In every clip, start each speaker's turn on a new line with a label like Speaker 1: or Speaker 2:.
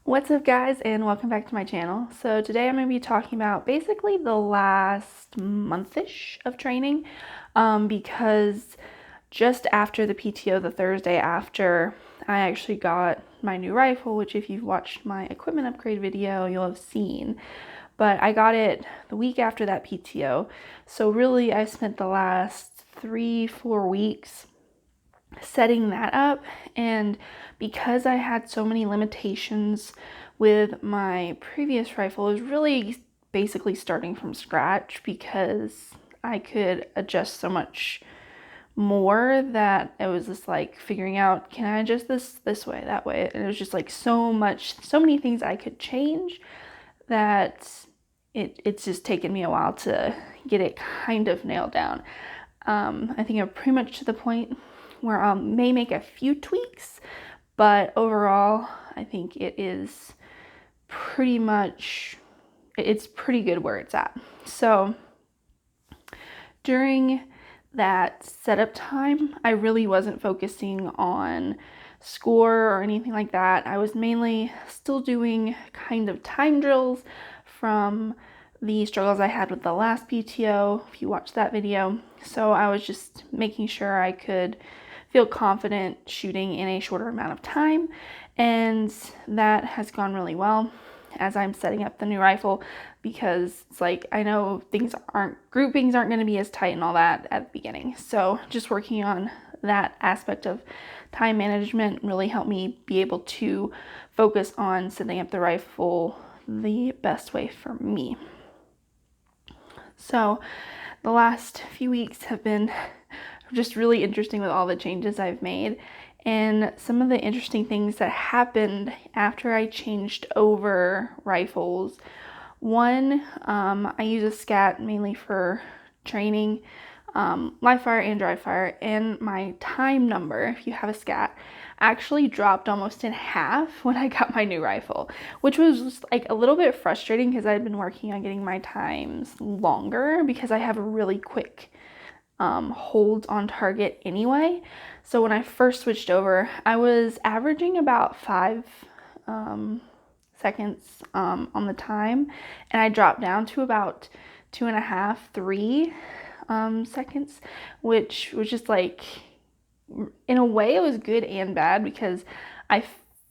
Speaker 1: What's up guys, and welcome back to my channel. So today I'm going to be talking about basically the last month-ish of training because just after the PTO, the Thursday after, I actually got my new rifle, which if you've watched my equipment upgrade video, you'll have seen. But I got it the week after that PTO. So really I spent the last 3-4 weeks setting that up, and because I had so many limitations with my previous rifle, it was really basically starting from scratch because I could adjust so much more that it was just like figuring out, can I adjust this way, that way, and it was just like so many things I could change that it's just taken me a while to get it kind of nailed down. I think I'm pretty much to the point where I may make a few tweaks, but overall I think it's pretty good where it's at. So during that setup time, I really wasn't focusing on score or anything like that. I was mainly still doing kind of time drills from the struggles I had with the last PTO, if you watched that video. So I was just making sure I could feel confident shooting in a shorter amount of time, and that has gone really well as I'm setting up the new rifle, because it's like I know groupings aren't going to be as tight and all that at the beginning. So just working on that aspect of time management really helped me be able to focus on setting up the rifle the best way for me. So the last few weeks have been just really interesting with all the changes I've made, and some of the interesting things that happened after I changed over rifles. One, I use a scat mainly for training, live fire and dry fire, and my time number, if you have a scat, actually dropped almost in half when I got my new rifle, which was just like a little bit frustrating because I'd been working on getting my times longer because I have a really quick holds on target anyway. So when I first switched over, I was averaging about 5 seconds on the time, and I dropped down to about 2.5, 3 seconds, which was just like, in a way it was good and bad because I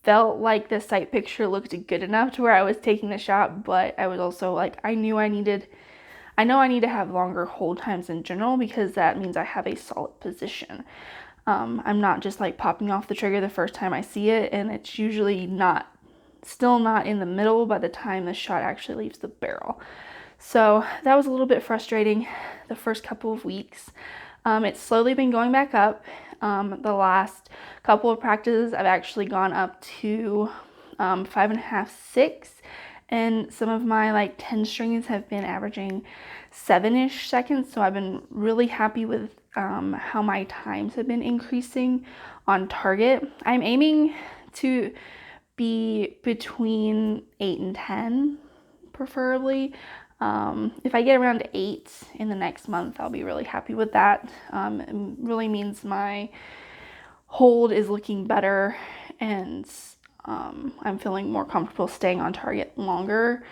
Speaker 1: felt like the sight picture looked good enough to where I was taking the shot, but I was also like, I know I need to have longer hold times in general because that means I have a solid position. I'm not just like popping off the trigger the first time I see it, and it's usually still not in the middle by the time the shot actually leaves the barrel. So that was a little bit frustrating the first couple of weeks. It's slowly been going back up. The last couple of practices I've actually gone up to 5.5, 6. And some of my like 10 strings have been averaging 7-ish seconds. So I've been really happy with how my times have been increasing on target. I'm aiming to be between 8 and 10, preferably. If I get around 8 in the next month, I'll be really happy with that. It really means my hold is looking better, and I'm feeling more comfortable staying on target longer,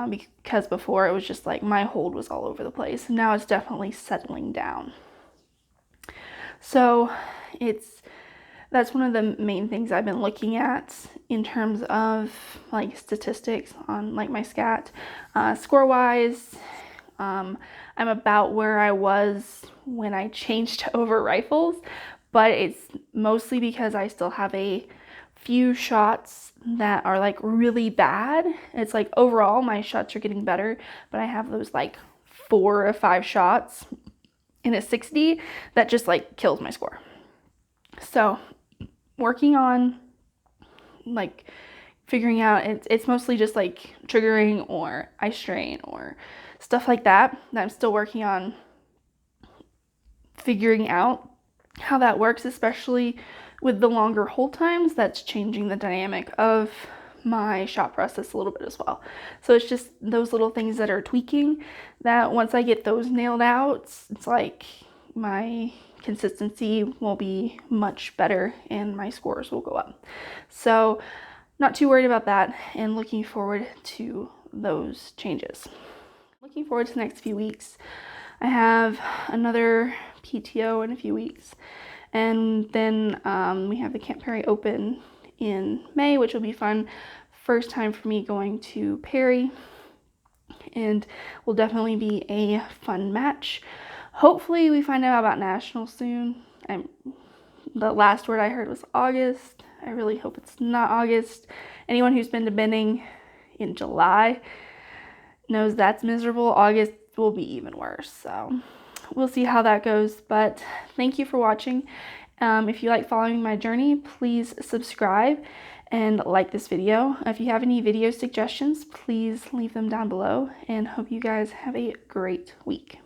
Speaker 1: because before it was just like my hold was all over the place. Now it's definitely settling down. So that's one of the main things I've been looking at in terms of like statistics on like my scat. Score wise, I'm about where I was when I changed over rifles, but it's mostly because I still have a few shots that are like really bad. It's like overall my shots are getting better, but I have those like 4 or 5 shots in a 60 that just like kills my score. So working on like figuring out, it's mostly just like triggering or eye strain or stuff like that I'm still working on figuring out how that works, especially with the longer hold times. That's changing the dynamic of my shot process a little bit as well. So it's just those little things that are tweaking that once I get those nailed out, it's like my consistency will be much better and my scores will go up. So not too worried about that and looking forward to those changes. Looking forward to the next few weeks. I have another PTO in a few weeks, and then we have the Camp Perry Open in May, which will be fun. First time for me going to Perry, and will definitely be a fun match. Hopefully we find out about nationals soon. The last word I heard was August. I really hope it's not August. Anyone who's been to Benning in July knows that's miserable. August will be even worse, so we'll see how that goes. But thank you for watching. If you like following my journey, please subscribe and like this video. If you have any video suggestions, please leave them down below, and hope you guys have a great week.